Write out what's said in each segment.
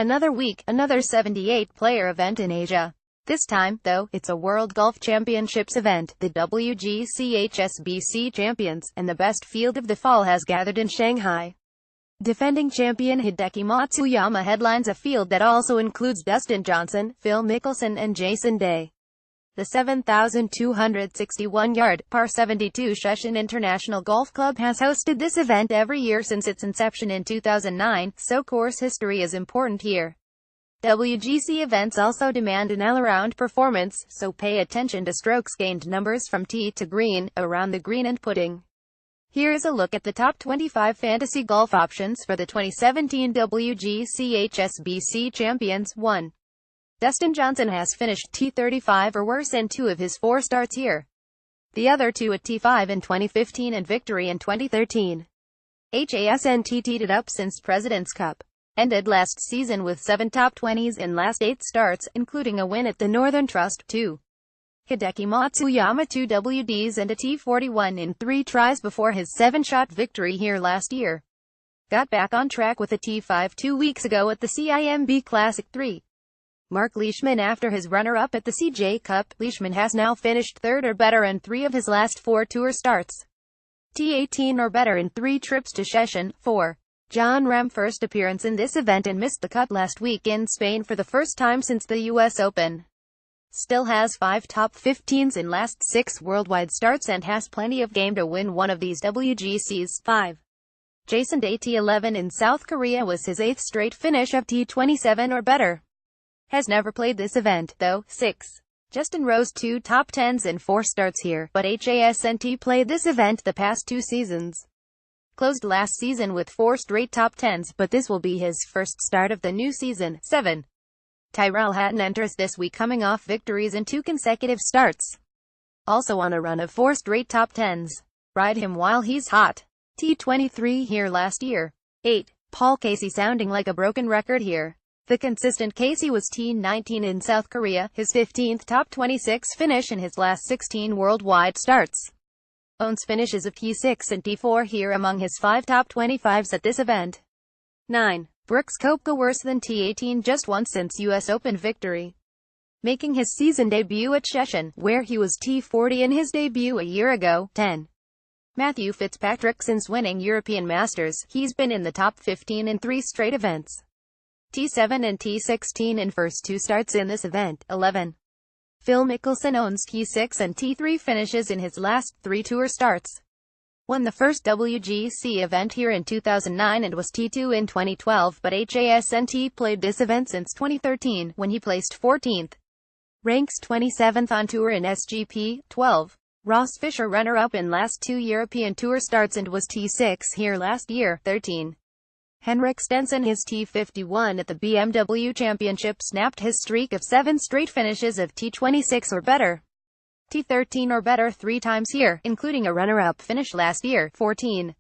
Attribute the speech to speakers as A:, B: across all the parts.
A: Another week, another 78-player event in Asia. This time, though, it's a World Golf Championships event. The wgc-hsbc champions, and the best field of the fall has gathered in Shanghai. Defending champion Hideki Matsuyama headlines a field that also includes Dustin Johnson, Phil Mickelson and Jason Day. The 7,261-yard, par 72 Sheshan International Golf Club has hosted this event every year since its inception in 2009, so course history is important here. WGC events also demand an all-around performance, so pay attention to strokes gained numbers from tee to green, around the green and putting. Here is a look at the top 25 fantasy golf options for the 2017 WGC-hsbc champions. 1. Dustin Johnson has finished T35 or worse in 2 of his 4 starts here. The other 2 at T5 in 2015 and victory in 2013. Hasnt teed it up since President's Cup. Ended last season with 7 top 20s in last 8 starts, including a win at the Northern Trust. 2. Hideki Matsuyama 2 WDs and a T41 in 3 tries before his 7-shot victory here last year. Got back on track with a T5 2 weeks ago at the CIMB Classic 3. Mark Leishman after his runner-up at the CJ Cup. Leishman has now finished 3rd or better in 3 of his last 4 tour starts. T18 or better in 3 trips to Sheshan. 4. John Ram first appearance in this event and missed the cut last week in Spain for the first time since the US Open. Still has 5 top 15s in last 6 worldwide starts and has plenty of game to win one of these WGCs. 5. Jason Day T11 in South Korea was his 8th straight finish of T27 or better. Has never played this event, though. 6. Justin Rose 2 top 10s in 4 starts here, but Hasnt played this event the past 2 seasons. Closed last season with 4 straight top 10s, but this will be his first start of the new season. 7. Tyrrell Hatton enters this week coming off victories in 2 consecutive starts. Also on a run of 4 straight top 10s. Ride him while he's hot. T23 here last year. 8. Paul Casey sounding like a broken record here. The consistent Casey was T19 in South Korea, his 15th top 26 finish in his last 16 worldwide starts. Owns finishes of T6 and T4 here among his 5 top 25s at this event. 9. Brooks Koepka worse than T18 just once since US Open victory. Making his season debut at Sheshan, where he was T40 in his debut a year ago. 10. Matthew Fitzpatrick since winning European Masters, he's been in the top 15 in 3 straight events. T7 and T16 in first 2 starts in this event. 11. Phil Mickelson owns T6 and T3 finishes in his last 3 tour starts. Won the first WGC event here in 2009 and was T2 in 2012, but Hasnt played this event since 2013, when he placed 14th. Ranks 27th on tour in SGP. 12. Ross Fisher runner-up in last 2 European Tour starts and was T6 here last year. 13. Henrik Stenson his T51 at the BMW Championship snapped his streak of 7 straight finishes of T26 or better. T13 or better 3 times here, including a runner-up finish last year. 14.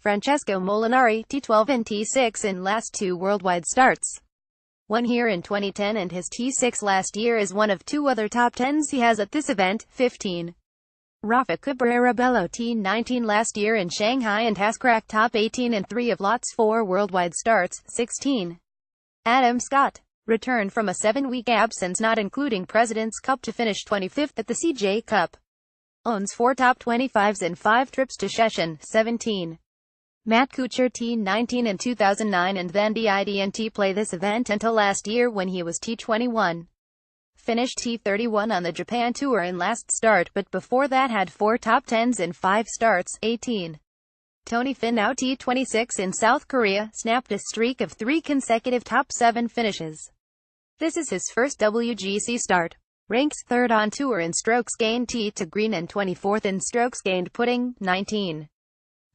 A: Francesco Molinari, T12 and T6 in last 2 worldwide starts. Won here in 2010 and his T6 last year is one of 2 other top 10s he has at this event. 15. Rafa Cabrera Bello T19 last year in Shanghai and has cracked top 18 in 3 of lots 4 worldwide starts. 16. Adam Scott returned from a 7-week absence not including President's Cup to finish 25th at the CJ Cup. Owns 4 top 25s and 5 trips to Sheshan. 17. Matt Kuchar T19 in 2009 and then didn't play this event until last year when he was T21. Finished T31 on the Japan Tour in last start, but before that had 4 top 10s in 5 starts. 18. Tony Finau T26 in South Korea, snapped a streak of 3 consecutive top 7 finishes. This is his first WGC start. Ranks 3rd on tour in strokes gained tee to green and 24th in strokes gained putting. 19.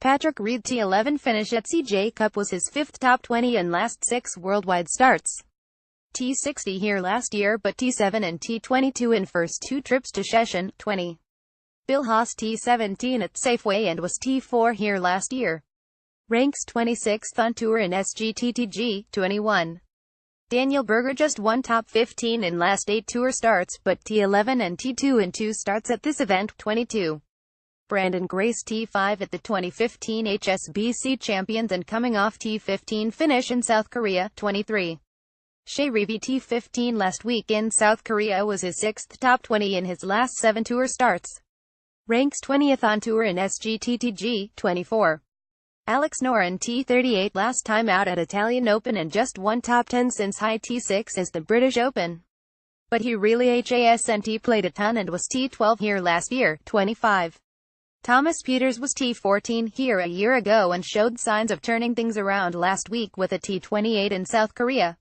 A: Patrick Reed T11 finish at CJ Cup was his 5th top 20 in last 6 worldwide starts. T60 here last year but T7 and T22 in first 2 trips to Sheshan. 20. Bill Haas T17 at Safeway and was T4 here last year. Ranks 26th on tour in SGTTG. 21. Daniel Berger just won top 15 in last 8 tour starts, but T11 and T2 in 2 starts at this event. 22. Brandon Grace T5 at the 2015 HSBC Champions and coming off T15 finish in South Korea. 23. Sharivi T15 last week in South Korea was his 6th top 20 in his last 7 tour starts. Ranks 20th on tour in SGTTG 24. Alex Noren T38 last time out at Italian Open and just won top 10 since high T6 is the British Open. But he really hasn't played a ton and was T12 here last year, 25. Thomas Pieters was T14 here a year ago and showed signs of turning things around last week with a T28 in South Korea.